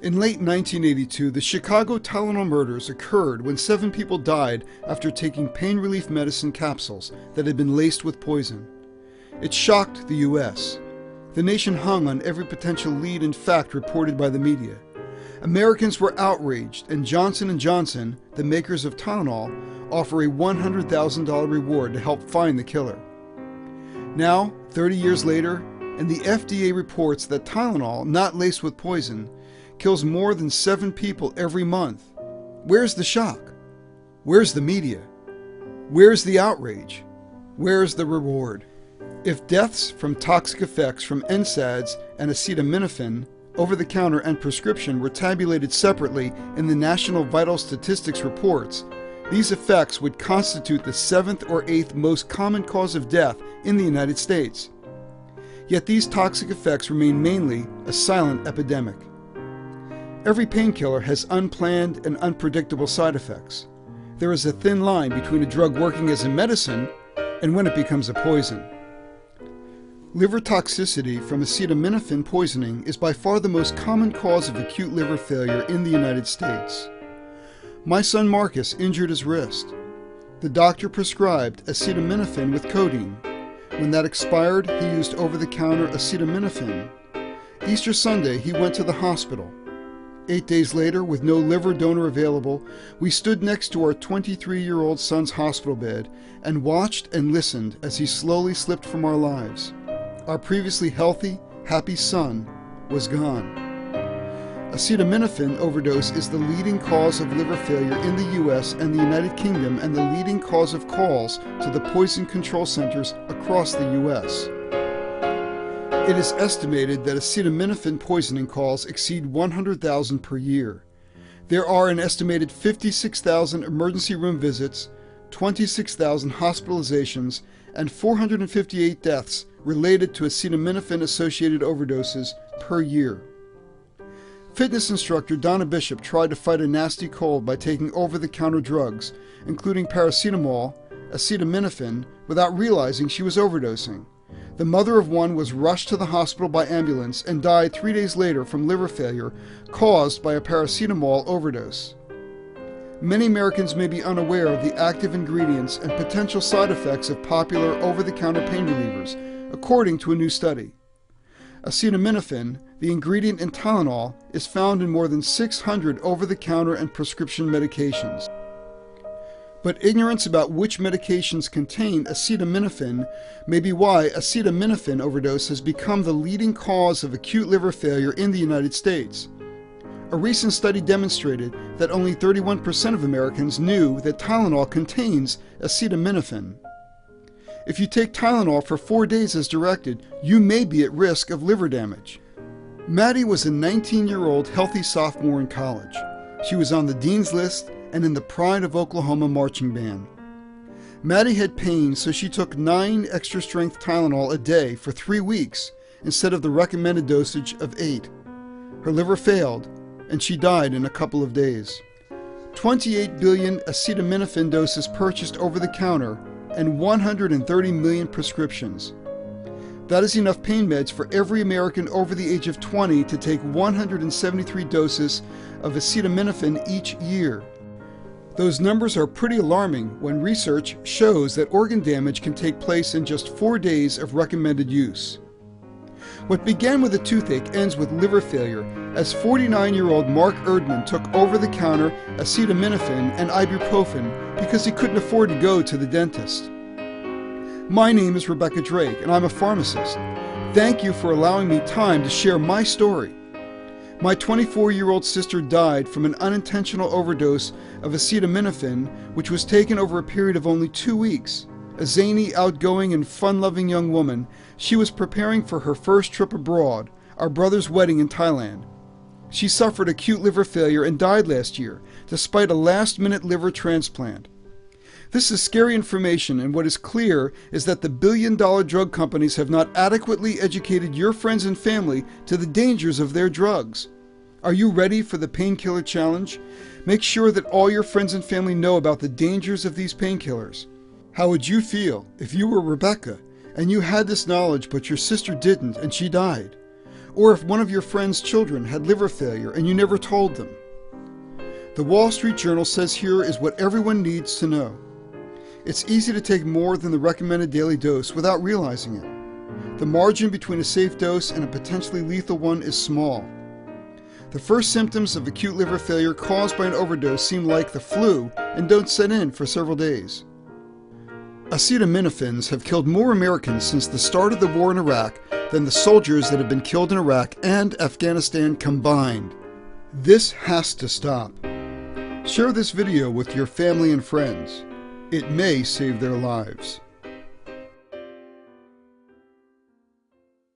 In late 1982, the Chicago Tylenol murders occurred when 7 people died after taking pain relief medicine capsules that had been laced with poison. It shocked the U.S. The nation hung on every potential lead and fact reported by the media. Americans were outraged, and Johnson & Johnson, the makers of Tylenol, offer a $100,000 reward to help find the killer. Now, 30 years later, and the FDA reports that Tylenol, not laced with poison, kills more than 7 people every month. Where's the shock? Where's the media? Where's the outrage? Where's the reward? If deaths from toxic effects from NSAIDs and acetaminophen, over-the-counter and prescription, were tabulated separately in the National Vital Statistics reports, these effects would constitute the 7th or 8th most common cause of death in the United States. Yet these toxic effects remain mainly a silent epidemic. Every painkiller has unplanned and unpredictable side effects. There is a thin line between a drug working as a medicine and when it becomes a poison. Liver toxicity from acetaminophen poisoning is by far the most common cause of acute liver failure in the United States. My son Marcus injured his wrist. The doctor prescribed acetaminophen with codeine. When that expired, he used over-the-counter acetaminophen. Easter Sunday, he went to the hospital. 8 days later, with no liver donor available, we stood next to our 23-year-old son's hospital bed and watched and listened as he slowly slipped from our lives. Our previously healthy, happy son was gone. Acetaminophen overdose is the leading cause of liver failure in the U.S. and the United Kingdom, and the leading cause of calls to the poison control centers across the U.S. It is estimated that acetaminophen poisoning calls exceed 100,000 per year. There are an estimated 56,000 emergency room visits, 26,000 hospitalizations, and 458 deaths related to acetaminophen-associated overdoses per year. Fitness instructor Donna Bishop tried to fight a nasty cold by taking over-the-counter drugs, including paracetamol, acetaminophen, without realizing she was overdosing. The mother of one was rushed to the hospital by ambulance and died 3 days later from liver failure caused by a paracetamol overdose. Many Americans may be unaware of the active ingredients and potential side effects of popular over-the-counter pain relievers, according to a new study. Acetaminophen, the ingredient in Tylenol, is found in more than 600 over-the-counter and prescription medications. But ignorance about which medications contain acetaminophen may be why acetaminophen overdose has become the leading cause of acute liver failure in the United States. A recent study demonstrated that only 31% of Americans knew that Tylenol contains acetaminophen. If you take Tylenol for 4 days as directed, you may be at risk of liver damage. Maddie was a 19-year-old healthy sophomore in college. She was on the dean's list and in the Pride of Oklahoma marching band. Maddie had pain, so she took 9 extra-strength Tylenol a day for 3 weeks instead of the recommended dosage of 8. Her liver failed, and she died in a couple of days. 28 billion acetaminophen doses purchased over the counter and 130 million prescriptions. That is enough pain meds for every American over the age of 20 to take 173 doses of acetaminophen each year. Those numbers are pretty alarming when research shows that organ damage can take place in just 4 days of recommended use. What began with a toothache ends with liver failure, as 49-year-old Mark Erdman took over-the-counter acetaminophen and ibuprofen because he couldn't afford to go to the dentist. My name is Rebecca Drake, and I'm a pharmacist. Thank you for allowing me time to share my story. My 24-year-old sister died from an unintentional overdose of acetaminophen, which was taken over a period of only 2 weeks. A zany, outgoing, and fun-loving young woman, she was preparing for her first trip abroad, our brother's wedding in Thailand. She suffered acute liver failure and died last year, despite a last-minute liver transplant. This is scary information, and what is clear is that the billion-dollar drug companies have not adequately educated your friends and family to the dangers of their drugs. Are you ready for the PainKiller Challenge? Make sure that all your friends and family know about the dangers of these painkillers. How would you feel if you were Rebecca and you had this knowledge but your sister didn't and she died? or if one of your friend's children had liver failure and you never told them. The Wall Street Journal says here is what everyone needs to know. It's easy to take more than the recommended daily dose without realizing it. The margin between a safe dose and a potentially lethal one is small. The first symptoms of acute liver failure caused by an overdose seem like the flu and don't set in for several days. Acetaminophen have killed more Americans since the start of the war in Iraq than the soldiers that have been killed in Iraq and Afghanistan combined. This has to stop. Share this video with your family and friends. It may save their lives.